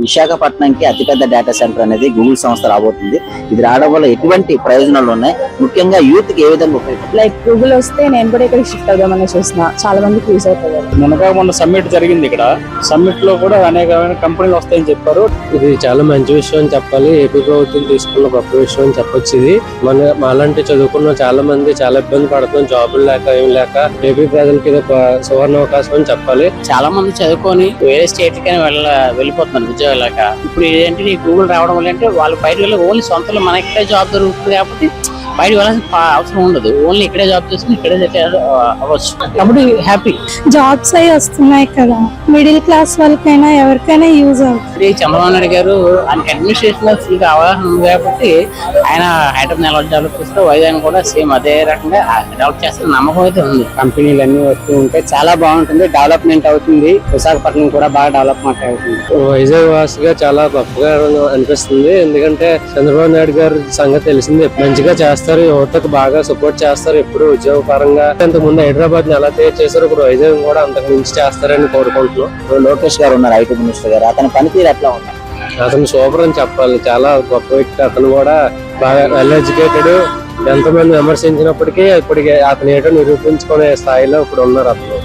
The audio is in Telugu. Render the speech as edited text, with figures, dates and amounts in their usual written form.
విశాఖపట్నంకి అతిపెద్ద డేటా సెంటర్ అనేది గూగుల్ సంస్థ రాబోతుంది. ఇది రావడం వల్ల ఎటువంటి ప్రయోజనాలు ఉన్నాయి, ముఖ్యంగా యూత్ కి ఏ విధంగా ఉపయోగపడుతుంది? లైక్ గూగుల్ వస్తే నేను కూడా ఇక్కడ షిఫ్ట్ అవుదామని చూసిన చాలా మందికి యూజ్ అవుతుంది. మొన్న సమ్మిట్ జరిగింది. ఇక్కడ సమ్మిట్ లో కూడా అనేకమైన కంపెనీలు వస్తాయని చెప్పారు. ఇది చాలా మంచి విషయం అని చెప్పాలి. ఏపీ ప్రభుత్వం తీసుకున్న గొప్ప విషయం అని చెప్పొచ్చు. ఇది మాలాంటి చదువుకున్న చాలా మంది చాలా ఇబ్బంది పడుతున్నాం, జాబులు లేక ఏం లేక. ఏపీ ప్రజలకి ఇది ఒక సువర్ణ అవకాశం అని చెప్పాలి. చాలా మంది చదువుకొని వేరే స్టేట్ కైనా వెళ్ళిపోతున్నారు ఉద్యోగాలు లేక. ఇప్పుడు ఏంటంటే ఈ గూగుల్ రావడం వల్ల అంటే వాళ్ళు బయట వెళ్ళి ఓన్లీ సొంతలో మన ఇక్కడే జాబ్ దొరుకుతుంది కాబట్టి బయట వెళ్ళాల్సిన అవసరం ఉండదు. ఓన్లీ ఇక్కడే జాబ్ చేసుకుని ఇక్కడే అవ్వచ్చు. కాబట్టి హ్యాపీ. జాబ్స్ అవి వస్తున్నాయి కదా, మిడిల్ క్లాస్ వాళ్ళకైనా ఎవరికైనా యూజ్ అవుతుంది. చంద్రబాబు నాయుడు గారు ఆయనకి అడ్మినిస్ట్రేషన్ ఫుల్గా అవగాహన ఉంది కాబట్టి ఆయన హైదరాబాద్ ఎలా డెవలప్ చేస్తే వైజాగ్ కూడా సేమ్ అదే రకంగా డెవలప్ చేస్తున్న నమ్మకం అయితే ఉంది. కంపెనీలు అన్ని వస్తూ ఉంటే చాలా బాగుంటుంది, డెవలప్మెంట్ అవుతుంది. విశాఖపట్నం కూడా బాగా డెవలప్మెంట్ అవుతుంది. వైజాగ్ వాసిగా చాలా గొప్పగా అనిపిస్తుంది. ఎందుకంటే చంద్రబాబు నాయుడు గారి సంగతి తెలిసింది, మంచిగా చేస్తారు, యువతకు బాగా సపోర్ట్ చేస్తారు. ఎప్పుడు ఉద్యోగ పరంగా అంతకు ముందు హైదరాబాద్ ని ఎలా తయారు చేశారు, ఇప్పుడు వైజాగ్ కూడా అంతకు మించి చేస్తారని కోరుకుంటున్నాం. లోకేష్ గారు ఉన్నారు, ఐటీ మినిస్టర్ గారు, అతని పనితీరు ఎట్లా ఉంది? అతను సూపర్ అని చెప్పాలి. చాలా గొప్ప వ్యక్తి. అతను కూడా బాగా వెల్ ఎడ్యుకేటెడ్. ఎంతమంది విమర్శించినప్పటికీ ఇప్పటికి అతను ఏటో నిరూపించుకునే స్థాయిలో ఇప్పుడు ఉన్నారు అతను.